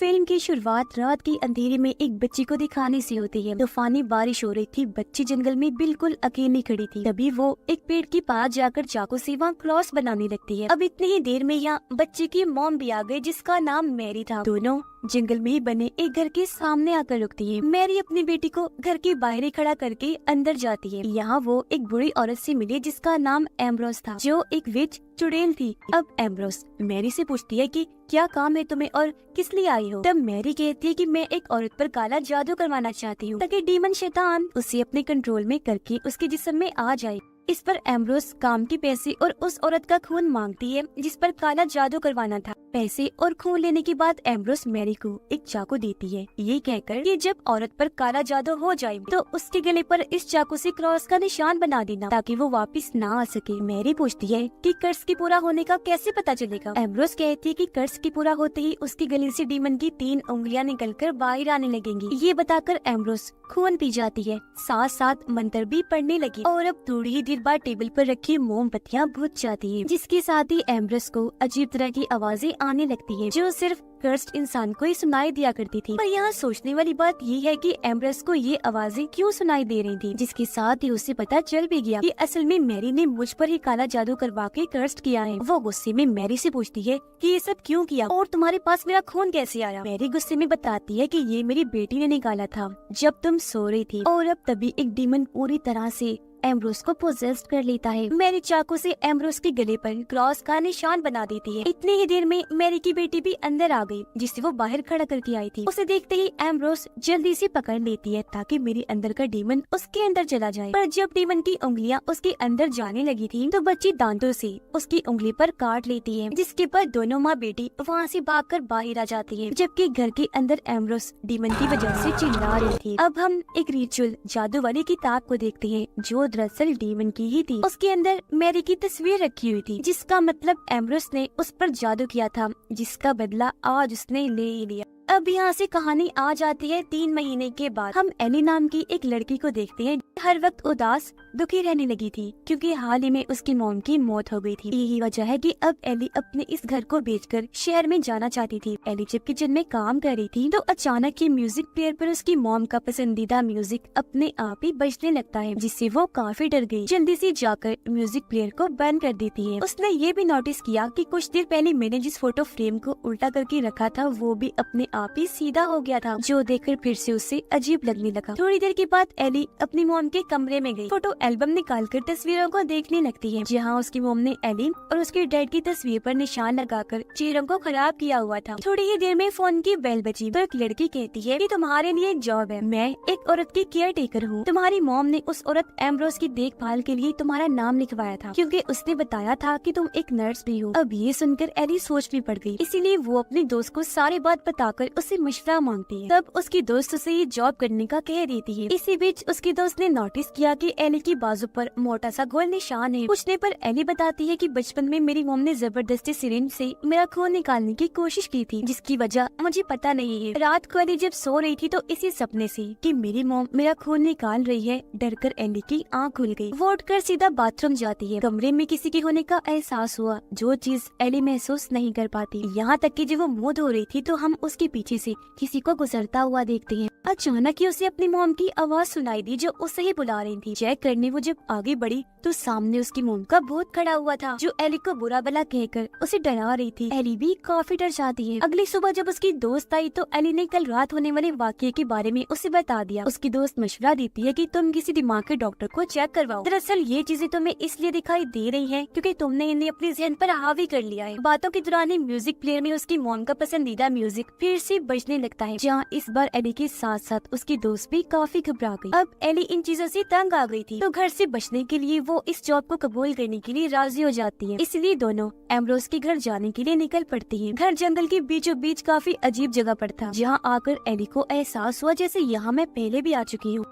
Film की शुरुआत रात की अंधेरे में एक बच्ची को दिखाने से होती है। तूफानी बारिश हो रही थी। बच्ची जंगल में बिल्कुल अकेली खड़ी थी। तभी वो एक पेड़ के पास जाकर चाकू से वहाँ क्रॉस बनाने लगती है। अब इतनी ही देर में यहाँ बच्ची की मॉम भी आ गई, जिसका नाम मैरी था। दोनों जंगल में ही बने एक घर के सामने आकर रुकती है। मैरी अपनी बेटी को घर के बाहर ही खड़ा करके अंदर जाती है। यहाँ वो एक बुरी औरत से मिली, जिसका नाम एम्ब्रोस था, जो एक विच चुड़ैल थी। अब एम्ब्रोस मैरी से पूछती है कि क्या काम है तुम्हें और किस लिए आई हो। तब मैरी कहती है कि मैं एक औरत पर काला जादू करवाना चाहती हूँ, ताकि डीमन शैतान उसे अपने कंट्रोल में करके उसके जिस्म में आ जाए। इस पर एम्ब्रोस काम के पैसे और उस औरत का खून मांगती है, जिस पर काला जादू करवाना था। पैसे और खून लेने के बाद एम्ब्रोस मैरी को एक चाकू देती है, ये कहकर कि जब औरत पर काला जादू हो जाए तो उसके गले पर इस चाकू से क्रॉस का निशान बना देना, ताकि वो वापस ना आ सके। मैरी पूछती है कि कर्ज के पूरा होने का कैसे पता चलेगा। एम्ब्रोस कहती है कि कर्ज के पूरा होते ही उसके गले से डीमन की 3 उंगलियां निकलकर बाहर आने लगेंगी। ये बताकर एम्ब्रोस खून पी जाती है, साथ साथ मंत्र भी पढ़ने लगी। और अब थोड़ी ही देर बाद टेबल पर रखी मोमबत्तियां बुझ जाती है, जिसके साथ ही एम्ब्रोस को अजीब तरह की आवाजें आने लगती है, जो सिर्फ कर्स्ड इंसान को ही सुनाई दिया करती थी। पर यहाँ सोचने वाली बात ये है कि एम्ब्रोस को ये आवाजें क्यों सुनाई दे रही थी, जिसके साथ ही उसे पता चल भी गया कि असल में मैरी ने मुझ पर ही काला जादू करवा के कर्स्ड किया है। वो गुस्से में मैरी से पूछती है कि ये सब क्यों किया और तुम्हारे पास मेरा खून कैसे आया। मैरी गुस्से में बताती है कि ये मेरी बेटी ने निकाला था जब तुम सो रही थी। और अब तभी एक डीमन पूरी तरह से एम्ब्रोस को पोजेस्ड कर लेता है। मैरी चाकू से एम्ब्रोस के गले पर क्रॉस का निशान बना देती है। इतनी ही देर में मैरी की बेटी भी अंदर आ गई, जिसे वो बाहर खड़ा करके आई थी। उसे देखते ही एम्ब्रोस जल्दी से पकड़ लेती है, ताकि मेरे अंदर का डीमन उसके अंदर चला जाए। पर जब डीमन की उंगलियां उसके अंदर जाने लगी थी, तो बच्ची दांतों से उसकी उंगली पर काट लेती है, जिसके बाद दोनों माँ बेटी वहाँ से भागकर बाहर आ जाती है, जबकि घर के अंदर एम्ब्रोस डीमन की वजह से चिल्ला रही थी। अब हम एक रिचुअल जादू वाली किताब को देखते हैं, जो दरअसल डीमन की ही थी। उसके अंदर मैरी की तस्वीर रखी हुई थी, जिसका मतलब एम्ब्रोस ने उस पर जादू किया था, जिसका बदला आज उसने ले ही लिया। अब यहाँ से कहानी आ जाती है 3 महीने के बाद। हम एली नाम की एक लड़की को देखते हैं, हर वक्त उदास दुखी रहने लगी थी, क्योंकि हाल ही में उसकी मॉम की मौत हो गई थी। यही वजह है कि अब एली अपने इस घर को बेचकर शहर में जाना चाहती थी। एली जब किचन में काम कर रही थी, तो अचानक ही म्यूजिक प्लेयर पर उसकी मॉम का पसंदीदा म्यूजिक अपने आप ही बजने लगता है, जिससे वो काफी डर गई। जल्दी से जाकर म्यूजिक प्लेयर को बंद कर देती है। उसने ये भी नोटिस किया कि कुछ देर पहले मैंने जिस फोटो फ्रेम को उल्टा करके रखा था, वो भी अपने आप ही सीधा हो गया था, जो देखकर फिर से उसे अजीब लगने लगा। थोड़ी देर के बाद एली अपनी मॉम के कमरे में गई। फोटो एल्बम निकालकर तस्वीरों को देखने लगती है, जहाँ उसकी मॉम ने एली और उसके डैड की तस्वीर पर निशान लगाकर चेहरों को खराब किया हुआ था। थोड़ी ही देर में फोन की बेल बजी, तो एक लड़की कहती है कि तुम्हारे लिए एक जॉब है, मैं एक औरत की केयर टेकर हूँ। तुम्हारी मॉम ने उस औरत एम्ब्रोस की देखभाल के लिए तुम्हारा नाम लिखवाया था, क्योंकि उसने बताया था कि तुम एक नर्स भी हो। अब ये सुनकर एली सोच में पड़ गई, इसीलिए वो अपने दोस्त को सारी बात बताकर उससे मशवरा मांगती है। तब उसकी दोस्त उसे ये जॉब करने का कह देती है। इसी बीच उसकी दोस्त ने नोटिस किया कि एली की बाजू पर मोटा सा गोल निशान है। पूछने पर एली बताती है कि बचपन में मेरी मॉम ने जबरदस्ती सिरिंज से मेरा खून निकालने की कोशिश की थी, जिसकी वजह मुझे पता नहीं है। रात को एली जब सो रही थी, तो इसी सपने से कि मेरी मॉम मेरा खून निकाल रही है, डरकर एली की आँख खुल गई। वो उठकर सीधा बाथरूम जाती है। कमरे में किसी के होने का एहसास हुआ, जो चीज एली महसूस नहीं कर पाती। यहाँ तक कि जब वो मुंह धो रही थी, तो हम उसके पीछे से किसी को गुजरता हुआ देखते हैं। अचानक ही उसे अपनी मॉम की आवाज सुनाई दी, जो उसे ही बुला रही थी। चेक करने वो जब आगे बढ़ी, तो सामने उसकी मॉम का भूत खड़ा हुआ था, जो एली को बुरा भला कहकर उसे डरा रही थी। एली भी काफी डर जाती है। अगली सुबह जब उसकी दोस्त आई, तो एली ने कल रात होने वाले वाकये के बारे में उसे बता दिया। उसकी दोस्त मशवरा देती है कि तुम किसी दिमाग के डॉक्टर को चेक करवाओ। दरअसल ये चीजें तुम्हें इसलिए दिखाई दे रही है, क्योंकि तुमने इन्हें अपने जहन पर हावी कर लिया है। बातों के दौरान ही म्यूजिक प्लेयर में उसकी मॉम का पसंदीदा म्यूजिक फिर से बजने लगता है, जहाँ इस बार एली के साथ साथ उसकी दोस्त भी काफी घबरा गई। अब एली इन चीजों से तंग आ गई थी, तो घर से बचने के लिए वो इस जॉब को कबूल करने के लिए राजी हो जाती है। इसलिए दोनों एम्ब्रोस के घर जाने के लिए निकल पड़ती हैं। घर जंगल के बीचों बीच काफी अजीब जगह पर था, जहाँ आकर एली को एहसास हुआ जैसे यहाँ मैं पहले भी आ चुकी हूँ।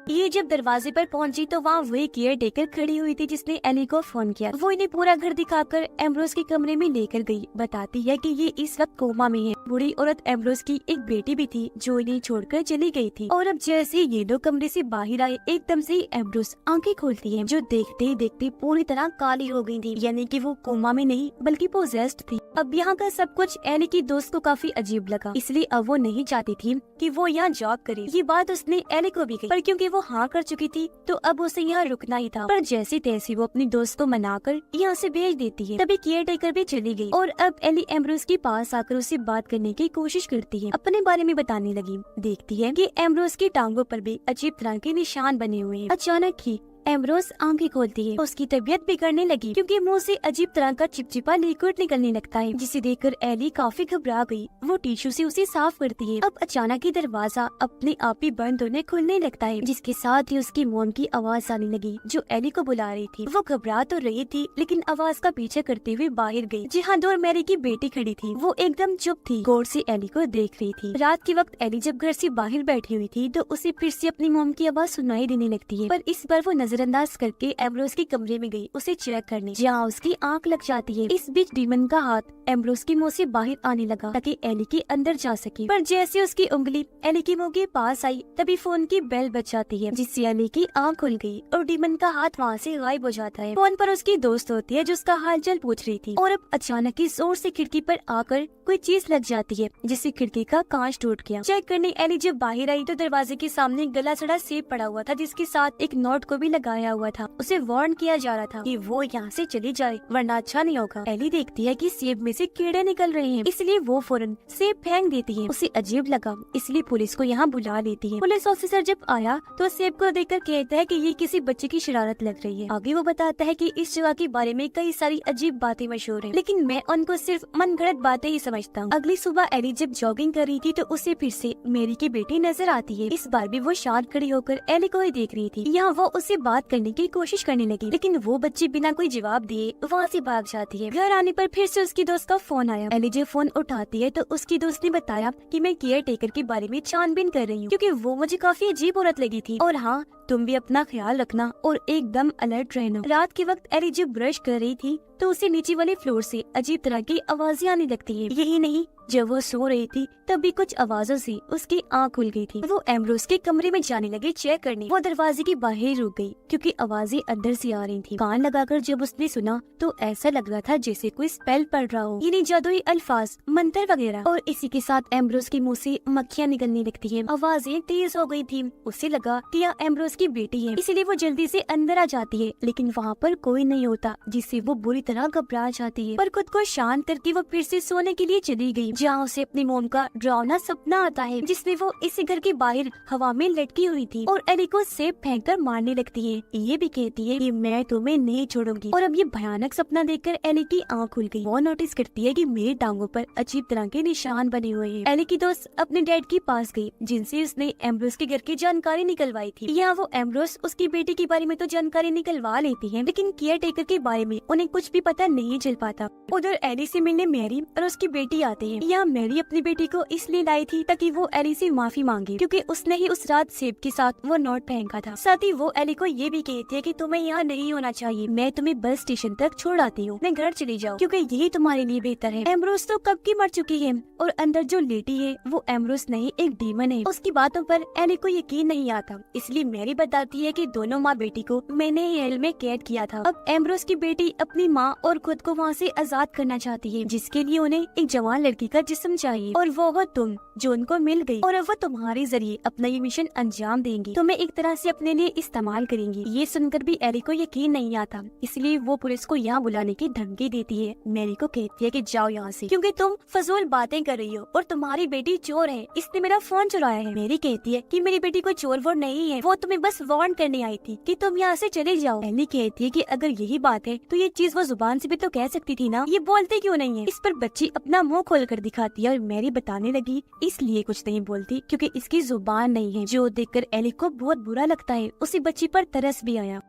ये जब दरवाजे पर पहुंची तो वहाँ वही केयर टेकर खड़ी हुई थी जिसने एली को फोन किया। वो इन्हें पूरा घर दिखाकर एम्ब्रोस के कमरे में लेकर गई। बताती है कि ये इस वक्त कोमा में है। बूढ़ी औरत एम्ब्रोस की एक बेटी भी थी जो इन्हें छोड़कर चली गई थी। और अब जैसे ये लोग कमरे से बाहर आए एकदम से ही एम्ब्रोस आंखें खोलती है, जो देखते ही देखते पूरी तरह काली हो गई थी। यानी कि वो कोमा में नहीं बल्कि पोजेस्ड थी। अब यहाँ का सब कुछ एली की दोस्त को काफी अजीब लगा, इसलिए अब वो नहीं चाहती थी कि वो यहाँ जॉब करे। ये बात उसने एली को भी कही, पर क्योंकि वो हाँ कर चुकी थी तो अब उसे यहाँ रुकना ही था। पर जैसी तैसी वो अपनी दोस्त को मनाकर यहाँ से भेज देती है। तभी केयर टेकर भी चली गई और अब एली एम्ब्रोस के पास आकर उससे बात करने की कोशिश करती है, अपने बारे में बताने लगी। देखती है कि एम्ब्रोस की टांगों पर भी अजीब तरह के निशान बने हुए हैं। अचानक ही एम्ब्रोस आंखें खोलती है। उसकी तबीयत बिगड़ने लगी क्योंकि मुंह से अजीब तरह का चिपचिपा लिक्विड निकलने लगता है, जिसे देखकर एली काफी घबरा गई। वो टिश्यू से उसे साफ करती है। अब अचानक ही दरवाजा अपने आप ही बंद होने खुलने लगता है, जिसके साथ ही उसकी मॉम की आवाज आने लगी जो एली को बुला रही थी। वो घबरा तो रही थी लेकिन आवाज का पीछे करते हुए बाहर गई, जहाँ दूर मैरी की बेटी खड़ी थी। वो एकदम चुप थी, गौर से एली को देख रही थी। रात के वक्त एली जब घर से बाहर बैठी हुई थी तो उसे फिर से अपनी मॉम की आवाज सुनाई देने लगती है, पर इस बार वो नजरअंदाज करके एम्ब्रोस के कमरे में गई उसे चेक करने, जहाँ उसकी आंख लग जाती है। इस बीच डीमन का हाथ एम्ब्रोस के मुंह से बाहर आने लगा ताकि एली के अंदर जा सके, पर जैसे उसकी उंगली एली के मुंह के पास आई तभी फोन की बेल बज जाती है, जिससे एली की आंख खुल गई और डीमन का हाथ वहाँ से गायब हो जाता है। फोन पर उसकी दोस्त होती है जो उसका हालचाल पूछ रही थी और अब अचानक ही जोर से खिड़की पर आकर कोई चीज लग जाती है, जिससे खिड़की का कांच टूट गया। चेक करने एली जब बाहर आई तो दरवाजे के सामने गला सड़ा सेब पड़ा हुआ था, जिसके साथ एक नोट को भी लगाया हुआ था। उसे वार्न किया जा रहा था कि वो यहाँ से चली जाए वरना अच्छा नहीं होगा। एली देखती है कि सेब में से कीड़े निकल रहे हैं, इसलिए वो फौरन सेब फेंक देती है। उसे अजीब लगा इसलिए पुलिस को यहाँ बुला लेती है। पुलिस ऑफिसर जब आया तो सेब को देखकर कहता है कि ये किसी बच्चे की शरारत लग रही है। आगे वो बताता है कि इस जगह के बारे में कई सारी अजीब बातें मशहूर हैं, लेकिन मैं उनको सिर्फ मनगढ़ंत बातें ही समझता हूँ। अगली सुबह एली जब जॉगिंग कर रही थी तो उसे फिर से मेरी की बेटी नजर आती है। इस बार भी वो शांत खड़ी होकर एली को ही देख रही थी। यहाँ वो उससे बात करने की कोशिश करने लगी, लेकिन वो बच्ची बिना कोई जवाब दिए वहाँ से भाग जाती है। घर आने पर फिर से उसकी दोस्त का फोन आया। एली जब फोन उठाती है तो उसकी दोस्त ने बताया कि मैं केयर टेकर के बारे में छानबीन कर रही हूँ, क्योंकि वो मुझे काफी अजीब औरत लगी थी। और हाँ, तुम भी अपना ख्याल रखना और एकदम अलर्ट रहना। रात के वक्त एली जब ब्रश कर रही थी तो उसे नीचे वाले फ्लोर से अजीब तरह की आवाजें आने लगती है। यही नहीं, जब वो सो रही थी तभी कुछ आवाजों से उसकी आंख खुल गई थी। वो एम्ब्रोस के कमरे में जाने लगे चेक करने। वो दरवाजे के बाहर रुक गई क्योंकि आवाजें अंदर से आ रही थी। कान लगाकर जब उसने सुना तो ऐसा लग रहा था जैसे कोई स्पेल पढ़ रहा हो, यानी जादुई अल्फाज, मंत्र वगैरह। और इसी के साथ एम्ब्रोस के मुंह से मक्खियाँ निकलने लगती है। आवाजें तेज हो गई थी। उसे लगा कि यह एम्ब्रोस की बेटी है, इसलिए वो जल्दी से अंदर आ जाती है, लेकिन वहाँ पर कोई नहीं होता, जिससे वो बुरी तरह घबरा जाती है। पर खुद को शांत करके वो फिर से सोने के लिए चली गई, जहाँ उसे अपनी मोम का डरावना सपना आता है, जिसमें वो इसी घर के बाहर हवा में लटकी हुई थी और एली को सेब फेंककर मारने लगती है। ये भी कहती है कि मैं तुम्हें नहीं छोड़ूंगी। और अब ये भयानक सपना देखकर एली की आंख खुल गई। वो नोटिस करती है कि मेरी टांगों पर अजीब तरह के निशान बने हुए हैं। एली की दोस्त अपने डैड के पास गई, जिनसे उसने एम्ब्रोस के घर की जानकारी निकलवाई थी। यहाँ वो एम्ब्रोस उसकी बेटी के बारे में तो जानकारी निकलवा लेती है, लेकिन केयर टेकर के बारे में उन्हें कुछ भी पता नहीं चल पाता। उधर एली से मिलने मैरी और उसकी बेटी आते हैं। यहाँ मैरी अपनी बेटी को इसलिए लाई थी ताकि वो एली से माफी मांगे, क्योंकि उसने ही उस रात सेब के साथ वो नोट फेंका था। साथ ही वो एली को ये भी कहती है कि तुम्हें यहाँ नहीं होना चाहिए, मैं तुम्हें बस स्टेशन तक छोड़ आती हूँ, मैं घर चली जाओ, क्योंकि यही तुम्हारे लिए बेहतर है। एम्ब्रोस तो कब की मर चुकी है और अंदर जो लेटी है वो एम्ब्रोस नहीं, एक डीमन है। उसकी बातों पर एली को यकीन नहीं आता, इसलिए मैरी बताती है कि दोनों माँ बेटी को मैंने ही हेल में कैद किया था। अब एम्ब्रोस की बेटी अपनी माँ और खुद को वहाँ से आजाद करना चाहती है, जिसके लिए उन्हें एक जवान लड़की का जिस्म चाहिए, और वो हो तुम, जो उनको मिल गई। और अब वो तुम्हारे जरिए अपना ये मिशन अंजाम देंगी, तुम्हें एक तरह से अपने लिए इस्तेमाल करेंगी। ये सुनकर भी एली को यकीन नहीं आता, इसलिए वो पुलिस को यहाँ बुलाने की धमकी देती है। मैरी को कहती है कि जाओ यहाँ से, क्योंकि तुम फजूल बातें कर रही हो और तुम्हारी बेटी चोर है, इसने मेरा फोन चुराया है। मैरी कहती है कि मेरी बेटी कोई चोर वोर नहीं है, वो तुम्हें बस वार्न करने आई थी कि तुम यहाँ से चले जाओ। एली कहती है कि अगर यही बात है तो ये चीज वो जुबान से भी तो कह सकती थी ना, ये बोलते क्यों नहीं है। इस पर बच्ची अपना मुंह खोल कर दिखाती है और मैरी बताने लगी इसलिए कुछ नहीं बोलती क्योंकि इसकी जुबान नहीं है, जो देखकर एली को बहुत बुरा लगता है। उसी बच्ची पर तरस भी आया।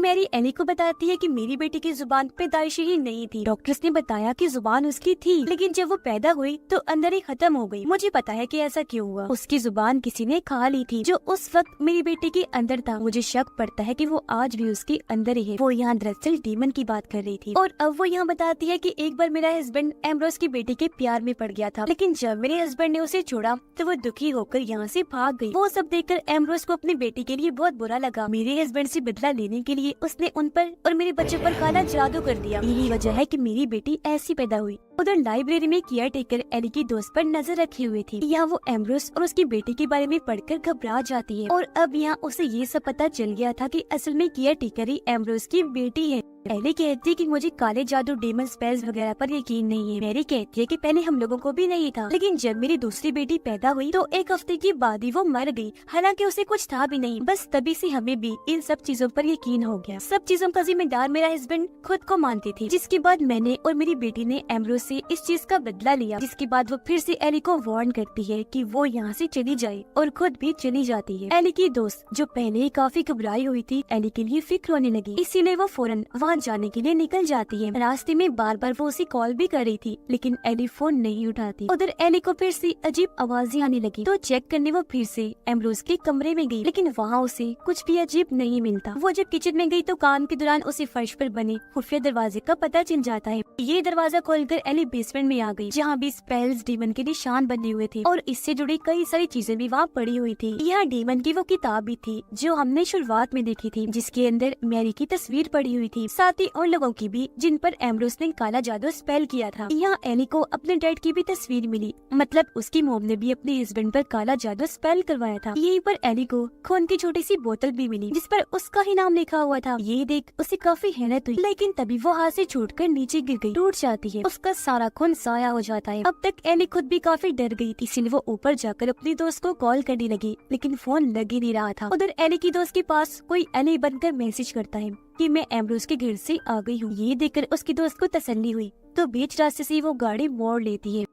मेरी एली को बताती है कि मेरी बेटी की जुबान पैदाइशी ही नहीं थी। डॉक्टर्स ने बताया कि जुबान उसकी थी, लेकिन जब वो पैदा हुई तो अंदर ही खत्म हो गई। मुझे पता है कि ऐसा क्यों हुआ। उसकी जुबान किसी ने खा ली थी, जो उस वक्त मेरी बेटी के अंदर था। मुझे शक पड़ता है कि वो आज भी उसके अंदर ही है। वो यहाँ दरअसल डीमन की बात कर रही थी। और अब वो यहाँ बताती है कि एक बार मेरा हस्बैंड एम्ब्रोस की बेटी के प्यार में पड़ गया था, लेकिन जब मेरे हस्बैंड ने उसे छोड़ा तो वो दुखी होकर यहाँ से भाग गई। वो सब देखकर एम्ब्रोस को अपनी बेटी के लिए बहुत बुरा लगा। मेरे हस्बैंड से बदला लेने के लिए उसने उन पर और मेरे बच्चों पर काला जादू कर दिया। यही वजह है कि मेरी बेटी ऐसी पैदा हुई। उधर लाइब्रेरी में केयर टेकर एली की दोस्त पर नजर रखी हुई थी। यहाँ वो एम्ब्रोस और उसकी बेटी के बारे में पढ़कर घबरा जाती है और अब यहाँ उसे ये सब पता चल गया था कि असल में केयर टेकर ही एम्ब्रोस की बेटी है। एली कहती है कि मुझे काले जादू, डेमन स्पेल्स वगैरह पर यकीन नहीं है। मैरी कहती है कि पहले हम लोगों को भी नहीं था, लेकिन जब मेरी दूसरी बेटी पैदा हुई तो एक हफ्ते के बाद ही वो मर गई। हालांकि उसे कुछ था भी नहीं, बस तभी से हमें भी इन सब चीजों पर यकीन हो गया। सब चीजों का जिम्मेदार मेरा हस्बैंड खुद को मानती थी। जिसके बाद मैंने और मेरी बेटी ने एम्ब्रोस से इस चीज का बदला लिया। जिसके बाद वो फिर से एली को वार्न करती है कि वो यहाँ से चली जाए और खुद भी चली जाती है। एली की दोस्त जो पहले ही काफी घबराई हुई थी, एली के लिए फिक्र होने लगी, इसीलिए वो फौरन वहाँ जाने के लिए निकल जाती है। रास्ते में बार बार वो उसे कॉल भी कर रही थी, लेकिन एली फोन नहीं उठाती। उधर एली को फिर से अजीब आवाजें आने लगी, तो चेक करने वो फिर से एम्ब्रोस के कमरे में गई, लेकिन वहाँ उसे कुछ भी अजीब नहीं मिलता। वो जब किचन में गई तो काम के दौरान उसे फर्श पर बने खुफिया दरवाजे का पता चल जाता है। ये दरवाजा खोलकर एली बेसमेंट में आ गई, जहाँ भी स्पेल्स, डीमन के निशान बने हुए थे और इससे जुड़ी कई सारी चीजें भी वहाँ पड़ी हुई थी। यहाँ डीमन की वो किताब भी थी जो हमने शुरुआत में देखी थी, जिसके अंदर मैरी की तस्वीर पड़ी हुई थी, साथ ही उन लोगों की भी जिन पर एम्ब्रोस ने काला जादू स्पेल किया था। यहाँ एली को अपने डैड की भी तस्वीर मिली, मतलब उसकी मॉम ने भी अपने हस्बैंड पर काला जादू स्पेल करवाया था। यहीं पर एली को खून की छोटी सी बोतल भी मिली, जिस पर उसका ही नाम लिखा हुआ था। ये देख उसे काफी हैरत हुई, लेकिन तभी वो हाथ से छूटकर नीचे गिर गई, टूट जाती है। उसका सारा खून साया हो जाता है। अब तक एली खुद भी काफी डर गई थी, इसलिए वो ऊपर जाकर अपनी दोस्त को कॉल करने लगी, लेकिन फोन लग ही नहीं रहा था। उधर एली की दोस्त के पास कोई एली बनकर मैसेज करता है कि मैं एम्ब्रोस के घर से आ गई हूँ। ये देखकर उसकी दोस्त को तसल्ली हुई, तो बीच रास्ते से वो गाड़ी मोड़ लेती है।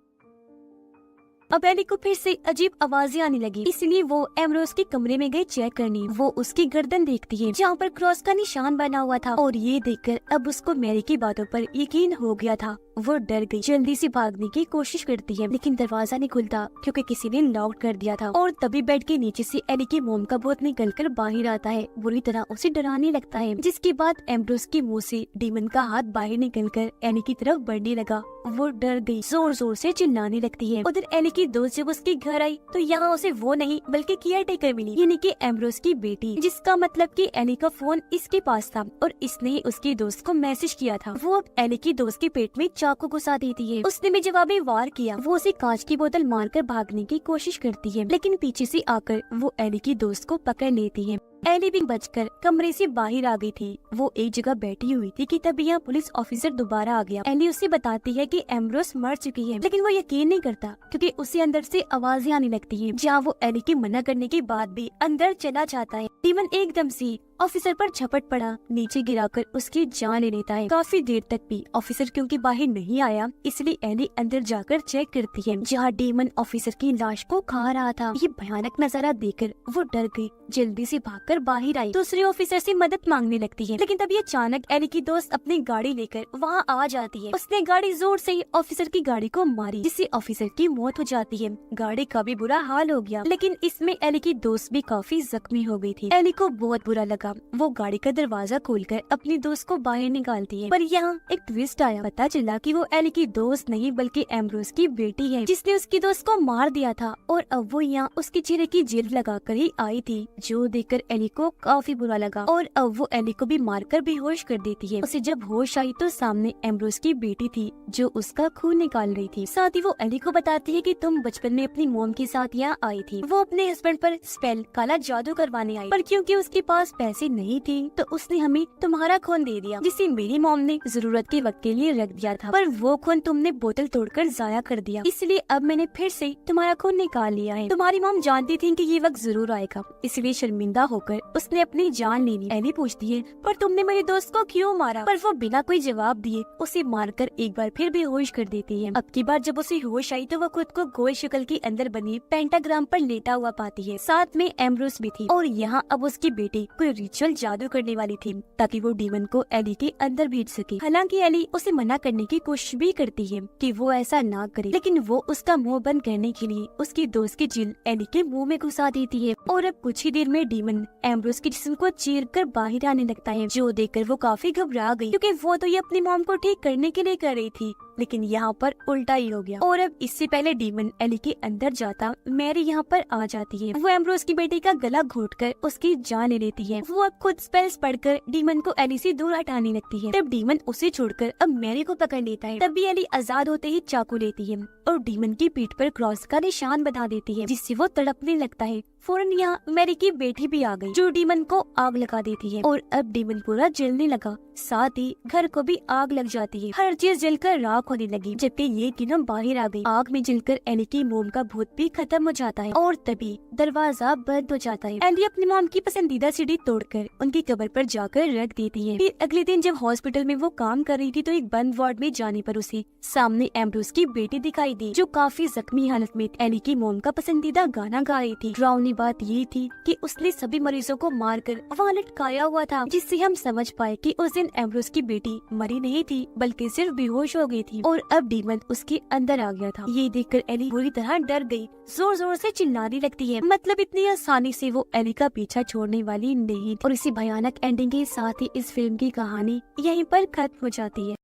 अब एली को फिर से अजीब आवाजें आने लगी, इसलिए वो एम्ब्रोस के कमरे में गई चेक करने। वो उसकी गर्दन देखती है जहाँ पर क्रॉस का निशान बना हुआ था, और ये देखकर अब उसको मैरी की बातों पर यकीन हो गया था। वो डर गई, जल्दी से भागने की कोशिश करती है, लेकिन दरवाजा नहीं खुलता क्योंकि किसी ने लॉक कर दिया था। और तभी बेड के नीचे से एली की मोम का भूत निकलकर बाहर आता है, बुरी तरह उसे डराने लगता है। जिसके बाद एम्ब्रोस के मुंह से डीमन का हाथ बाहर निकलकर एली की तरफ बढ़ने लगा। वो डर गई, जोर जोर से चिल्लाने लगती है। उधर एली की दोस्त जब उसके घर आई तो यहाँ उसे वो नहीं बल्कि केयर टेकर मिली, यानी कि एम्ब्रोस की बेटी, जिसका मतलब कि एली का फोन इसके पास था और इसने उसकी दोस्त को मैसेज किया था। वो अब एली की दोस्त के पेट में चाकू घुसा देती है। उसने भी जवाबी वार किया। वो उसे कांच की बोतल मारकर भागने की कोशिश करती है, लेकिन पीछे से आकर वो एली की दोस्त को पकड़ लेती है। एली भी बचकर कमरे से बाहर आ गई थी। वो एक जगह बैठी हुई थी कि तभी यहाँ पुलिस ऑफिसर दोबारा आ गया। एली उसे बताती है कि एम्ब्रोस मर चुकी है, लेकिन वो यकीन नहीं करता क्योंकि उसे अंदर से आवाजें आने लगती हैं, जहाँ वो एली के मना करने के बाद भी अंदर चला जाता है। डीमन एकदम से ऑफिसर पर झपट पड़ा, नीचे गिराकर उसकी जान ले लेता है। काफी देर तक भी ऑफिसर क्योंकि बाहर नहीं आया, इसलिए एली अंदर जाकर चेक करती है, जहाँ डीमन ऑफिसर की लाश को खा रहा था। ये भयानक नजारा देखकर वो डर गई, जल्दी से भागकर बाहर आई। दूसरे ऑफिसर से मदद मांगने लगती है, लेकिन तभी अचानक एली की दोस्त अपनी गाड़ी लेकर वहाँ आ जाती है। उसने गाड़ी जोर से ऑफिसर की गाड़ी को मारी, जिससे ऑफिसर की मौत हो जाती है। गाड़ी का भी बुरा हाल हो गया, लेकिन इसमें एली की दोस्त भी काफी जख्मी हो गई थी। एली को बहुत बुरा लगा। वो गाड़ी का दरवाजा खोलकर अपनी दोस्त को बाहर निकालती है, पर यहाँ एक ट्विस्ट आया। पता चला कि वो एली की दोस्त नहीं बल्कि एम्ब्रोस की बेटी है, जिसने उसकी दोस्त को मार दिया था, और अब वो यहाँ उसके चेहरे की जेल लगाकर ही आई थी, जो देखकर एली को काफी बुरा लगा। और अब वो एली को भी मारकर बेहोश कर देती है। उसे जब होश आई तो सामने एम्ब्रोस की बेटी थी, जो उसका खून निकाल रही थी। साथ ही वो एली को बताती है कि तुम बचपन में अपनी मॉम के साथ यहाँ आई थी। वो अपने हस्बैंड पर स्पेल, काला जादू करवाने आई, पर क्योंकि उसके पास पैसे नहीं थे तो उसने हमें तुम्हारा खून दे दिया, जिसे मेरी मॉम ने जरूरत के वक्त के लिए रख दिया था, पर वो खून तुमने बोतल तोड़कर जाया कर दिया, इसलिए अब मैंने फिर से तुम्हारा खून निकाल लिया है। तुम्हारी मॉम जानती थी कि ये वक्त जरूर आएगा, इसलिए शर्मिंदा होकर होकर उसने अपनी जान ले ली। एली पूछती है, पर तुमने मेरे दोस्त को क्यों मारा? पर वो बिना कोई जवाब दिए उसे मारकर एक बार फिर बेहोश कर देती है। अब की बार जब उसे होश आई तो वो खुद को गोल शक्ल के अंदर बनी पेंटाग्राम पर लेटा हुआ पाती है। साथ में एम्ब्रोस भी थी और यहाँ अब उसकी बेटी कोई रिचुअल जादू करने वाली थी ताकि वो डीमन को एली के अंदर भेज सके। हालांकि एली उसे मना करने की कोशिश भी करती है कि वो ऐसा ना करे, लेकिन वो उसका मुंह बंद करने के लिए उसकी दोस्त की जिल एली के मुंह में घुसा देती है और अब कुछ ही देर में डीमन एम्ब्रोस के जिस्म को चीर कर बाहर आने लगता है, जो देखकर वो काफी घबरा गई क्योंकि वो तो ये अपनी मॉम को ठीक करने के लिए कर रही थी, लेकिन यहाँ पर उल्टा ही हो गया। और अब इससे पहले डीमन एली के अंदर जाता मैरी यहाँ पर आ जाती है। वो एम्ब्रोस की बेटी का गला घोटकर उसकी जान ले लेती है। वो अब खुद स्पेल्स पढ़कर डीमन को एली से दूर हटाने लगती है। तब डीमन उसे छोड़कर अब मैरी को पकड़ लेता है। तब भी एली आजाद होते ही चाकू लेती है और डीमन की पीठ पर क्रॉस का निशान बना देती है, जिससे वो तड़पने लगता है। फौरन यहाँ मैरी की बेटी भी आ गई जो डीमन को आग लगा देती है और अब डीमन पूरा जलने लगा, साथ ही घर को भी आग लग जाती है। हर चीज जलकर राख होने लगी, जबकि ये तीनों बाहर आ गई। आग में जलकर एली की मोम का भूत भी खत्म हो जाता है और तभी दरवाजा बंद हो जाता है। एली अपनी मोम की पसंदीदा सीढ़ी तोड़कर उनकी कब्र पर जाकर रख देती है। फिर अगले दिन जब हॉस्पिटल में वो काम कर रही थी तो एक बंद वार्ड में जाने पर उसे सामने एम्ब्रोस की बेटी दिखाई दी, जो काफी जख्मी हालत में एली की मोम का पसंदीदा गाना गा रही थी। डरावनी बात ये थी कि उसने सभी मरीजों को मारकर वहाँ लटकाया हुआ था, जिससे हम समझ पाए कि उस दिन एम्ब्रोस की बेटी मरी नहीं थी बल्कि सिर्फ बेहोश हो गई थी और अब डीमन उसके अंदर आ गया था। ये देखकर एली बुरी तरह डर गई, जोर जोर से चिल्लाने लगती है। मतलब इतनी आसानी से वो एली का पीछा छोड़ने वाली नहीं। और इसी भयानक एंडिंग के साथ ही इस फिल्म की कहानी यहीं पर खत्म हो जाती है।